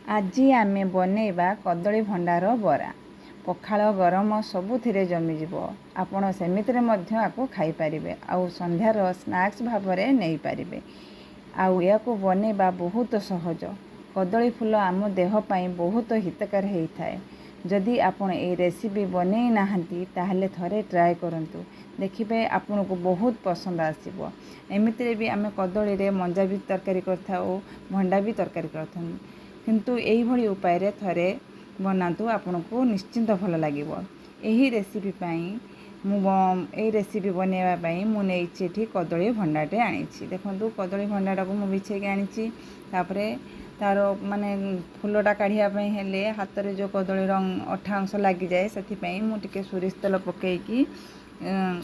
आज आमे बनैबा कदली भंडार बरा पखाल गरम सबुथिरे जमीजिब। आपण सेमितिरे मध्य आकु खाई पारिबे आउ संध्यार स्नैक्स भावरे नहीं पारिबे। आउ याकु बनैबा बहुत सहज। कदली फूल आम देह पई बहुत हितकर होइथाय। जदि आपण ए रेसिपी बनै नाहंती ताहले थरे ट्राए करंतु, देखिबे आपन को बहुत पसंद आसीबो। एमितिरे भी आमे कदली रे मंजा भी तरकारी करथाउ, भंडा भी तरकारी करथाउ, किंतु एही भली उपाय रे थरे बनातु, आपन को निश्चिंत भल लागिबो। एही रेसिपी पई एही रेसिपी बनैबा पई मु नेइछि एठी कदली भंडाटे आनिछि। देखंतु कदली भंडाटा को मु बिछे के आनिछि। तापरे तार माने फूलटा काढ़िया पई हेले हाथ रे जो कदली रंग अठा अंश लागी जाए, सेथि पई मु टिके सोरिष तेल पकेइकी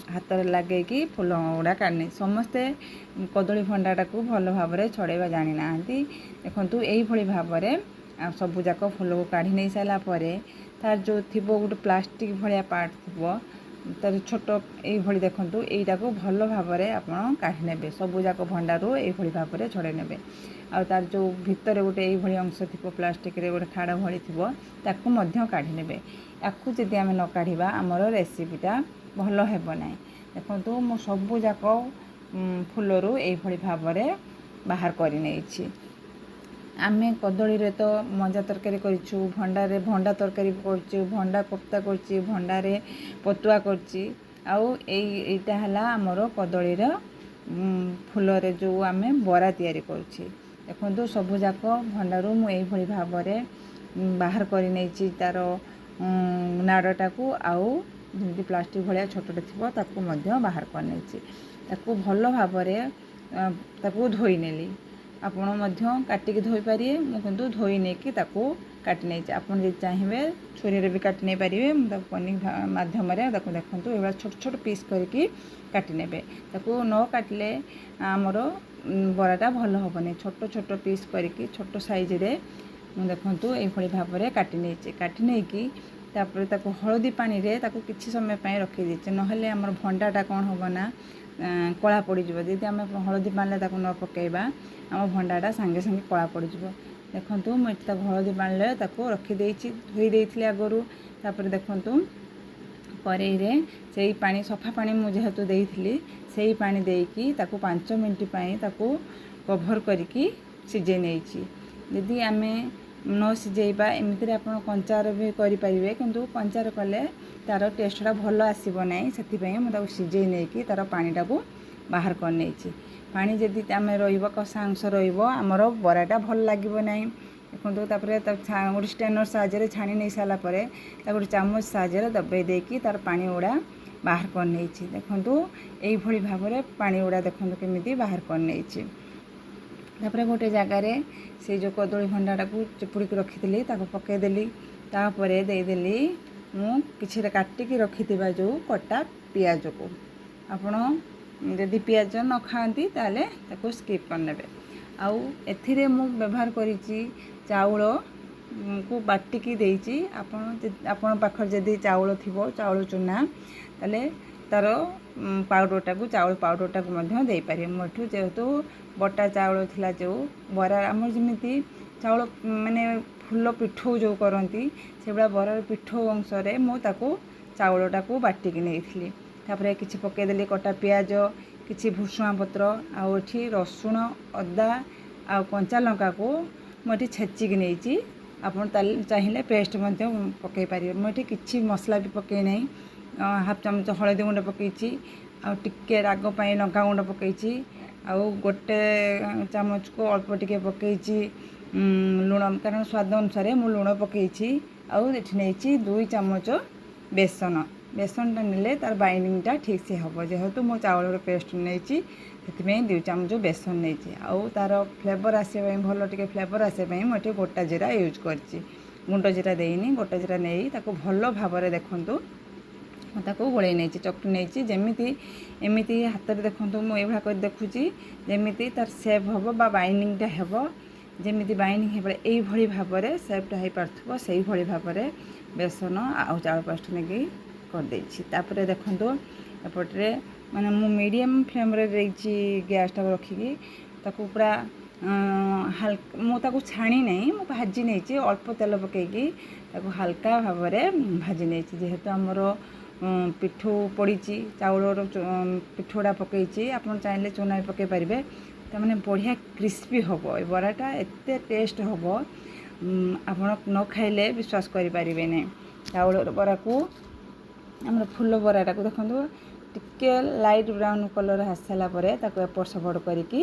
हाथ रे लागेकी फूल गुड़ा काढ़ने। समस्ते कदली भंडाटा को भल भाबरे छड़ेबा जानि नाहंती। देखंतु एही भली भाबरे सबु जाक फूल को काढ़ी नहीं सारा परे तार जो थिबो गोटे प्लास्टिक भलिया पार्ट थिबो तार छोट एही भली देखंतु एईटा को भल भाबरे आपण काढ़ी नेबे। सबु जाक भंडारू एही भली भाबरे छड़े नेबे। आ तार जो भितर गोटे एही भली अंश थिबो प्लास्टिक रे गोटे खाड़ भली थिबो ताकू मध्य काढ़ी नेबे। याकू जदि आमे न काढ़ीबा हमर रेसिपीटा भल हेबो नाही। देखंतु मो सबु जाक फूलरू एही भली भाबरे बाहर करि नेइछि। आमे कदली रे तो मंजा तरकारी करिछु, भंडा रे भंडा तरकारी करछु, भंडा कोफ्ता करछि, भंडा रे पतुआ करछि। आउ एईटा हला हमरो कदली रे फूल रे जो आमे बरा तयारी करछि। देखंतु सबु जाक भंडारू मु एही भली भाबरे बाहर करि नेइछि तार नाडटा को। आउ जेमति प्लास्टिक भलिया छोटटे थिबो ताकू मध्य बाहर कर नेइछि। ताकू भल भाबरे ताकू धोई नेली। आपण मध्य काटिकी धोई पारिए, मु किंतु धोई नै कि ताकू काटि नै। आपण जे चाहिबे छुरी रे भी काटि नै पारिबे। मु ताकू पनी माध्यम रे ताकू देखंतु एबा छोट छोट पीस करके काटि नेबे। ताकू न काटले हमरो बराटा भल होबने। छोट छोट पीस करके छोट साइज रे मु देखंतु एई भली भाबरे काटि नैछि। काटि नै कि तापर ताकू हळदी पानी रे ताकू किछि समय पय रखि दिछि, नहले हमर भंडाटा कोन होबना कला पड़ी जिवो। जदि आमे हळदी पानी ताकू न पकेइबा हम भंडाटा संगे संगे कला पड़ी जिवो। देखंतु मु एटा हळदी पानी रे ताकू रखि देइछि, धोई देइथिले आगरु। तापर देखंतु करेई रे सेई पानी सफा पानी मु जेहेतु देइथिली सेई पानी देइकी ताकू 5 मिनिट पय ताकू कवर करिकी सिझे नेइछि। जदि आमे न सिझेइबा एमिति रे आपण कंचार भी करि परिबे, किंतु कंचार कले तार टेस्टटा भल आसीबो नाही। सेति पय मु ताकू सिझेइ नेइकी तार पानीटा को बाहर कर नेइछि। पानी जदि आमे रहिबो कसा अंश रहिबो हमरो बराटा भल लागिबो नाही। देखंतु तापरे गोटे स्टेनर साहाय्य रे छाणी नै साला परे गोटे चामच साहाय्य रे दबाई देकी तार पानी उड़ा बाहर कर नेइछि। देखंतु एई भली भाबरे पानी उड़ा देखंतु केमिति बाहर कर नेइछि। तापरे गोटे जगह रे से जो कदली भंडाटा को चिपुड़ी के रखिथिली ताको पके देली। तापरे दे देली मु किछि रे काटि के रखिथिबा जो कटा पियाज को। आपण जदि पियाज न खाती ताले ताको स्किप कर नेबे। आउ एथिरे मु व्यवहार करिछि चाउल को बाटिकी देइछि। आपण पाखर जदि चाउल थिबो चाउल चुना ताले तार पाउडरटा को चाउल पाउडरटा को मध्य देइ पारे। मोठू जेहेतु बटा चाउल थिला जो बरा हमर जेमिति चाउल माने फूल पिठो जो करंती सेबडा बरार पिठो अंश रे मु ताको चाउलटा को बाटिकी नेइथिली। तापरे किछि पके देली कटा पियाज, किछि भुसुआ पत्र, आउ एठी रसुण अदा आउ कंचा लंका को मोठी छेची के नेइछि। आपण चाहिए पेस्ट मध्य पके पारिबे। मोठी किछि मसला भी पके नै। हाफ चामच हळदी गुंड पकेइछि, आउ टिके राग पई लंका गुंड पकेइछि, आउ गोटे चामच को अल्प टिके पकेइछि लुण, कारण स्वाद अनुसार मु लुण पकेइछि। आउ एठी नेइछि 2 चामच बेसन। बेसनटा नेले तार बाइंडिंगटा ठीक से हम। जेहेतु मो चाउल पेस्ट नेइछि सेति 2 चामच बेसन नेइछि। आउ तार फ्लेवर आसे भल टिके फ्लेवर आसे मोटे गोटा जीरा यूज करछि। गुंड जीरा देइनी, गोटा जीरा नेइ ताको भल भाबरे देखंतु ताको गोळै नेइछि, चकटी नेइछि। जेमिति एमिति हाथ रे देखंतु मो एभा कर देखुछि जेमिति तार शेप हबो बा बाइंडिंगटा हेबो। जेमिति बाइंडिंग हेबे एई भली भाबरे शेपटा हे पारथबो सेई भली भाबरे बेसन आउ चाउल पेस्ट नेकी कर देइछि। तापरे देखंतु एपटरे माने मु मीडियम फ्लेम रे देइछि गैस टा रखिकी ताकू पूरा ମୁଁ ତାକୁ ଛାଣି ନାହିଁ, ମୁଁ ଭାଜି ନେଇଛି ଅଳ୍ପ ତେଲ ପକାଇକି ତାକୁ ହାଲକା ଭାବରେ ଭାଜି ନେଇଛି। ଯେହେତୁ ଆମର ପିଠଉ ପଡ଼ିଛି, ଚାଉଳର ପିଠଉଟା ପକାଇଛି, ଆପଣ ଚାହିଁଲେ ଚୁନା ବି ପକାଇ ପାରିବେ। ତାମାନେ ବଢ଼ିଆ କ୍ରିସ୍ପି ହେବ, ଏ ବରାଟା ଏତେ ଟେଷ୍ଟ ହେବ ଆପଣ ନ ଖାଇଲେ ବିଶ୍ୱାସ କରିପାରିବେନି। ଚାଉଳର ବରାକୁ ଆମର ଫୁଲ ବରାଟାକୁ ଦେଖନ୍ତୁ ଟିକେ ଲାଇଟ୍ ବ୍ରାଉନ୍ କଲର୍ ଆସିସାରିଲା ପରେ ତାକୁ ଏପଟ ସେପଟ କରିକି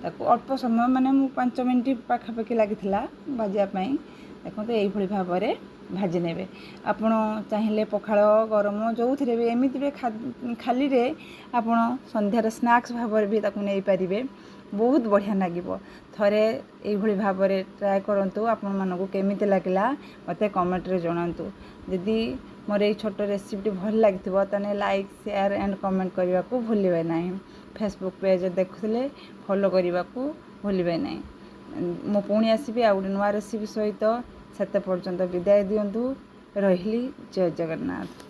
ତାକୁ ଅଳ୍ପ ସମୟ ମାନେ ମୁଁ 5 ମିନିଟ୍ ପାଖାପାଖି ଲାଗିଥିଲା ଭାଜିବା ପାଇଁ। ଦେଖନ୍ତୁ ଏଇଭଳି ଭାବରେ ଭାଜି ନେବେ। ଆପଣ ଚାହିଁଲେ ପଖାଳ ଗରମ ଯେଉଁଥିରେ ବି ଏମିତି ବି ଖାଲିରେ ଆପଣ ସନ୍ଧ୍ୟାର ସ୍ନାକ୍ସ ଭାବରେ ବି ତାକୁ ନେଇପାରିବେ, ବହୁତ ବଢ଼ିଆ ଲାଗିବ। ଥରେ ଏଇଭଳି ଭାବରେ ଟ୍ରାଏ କରନ୍ତୁ, ଆପଣମାନଙ୍କୁ କେମିତି ଲାଗିଲା ମୋତେ କମେଣ୍ଟରେ ଜଣାନ୍ତୁ। ଯଦି ମୋର ଏଇ ଛୋଟ ରେସିପିଟି ଭଲ ଲାଗିଥିବ ତାହେଲେ ଲାଇକ୍, ସେୟାର ଆଣ୍ଡ କମେଣ୍ଟ କରିବାକୁ ଭୁଲିବେ ନାହିଁ। ଫେସବୁକ୍ ପେଜ୍ ଦେଖୁଥିଲେ ଫଲୋ କରିବାକୁ ଭୁଲିବେ ନାହିଁ। ମୁଁ ପୁଣି ଆସିବି ଆଉ ଗୋଟେ ନୂଆ ରେସିପି ସହିତ। ସେତେ ପର୍ଯ୍ୟନ୍ତ ବିଦାୟ ଦିଅନ୍ତୁ। ରହିଲି। ଜୟ ଜଗନ୍ନାଥ।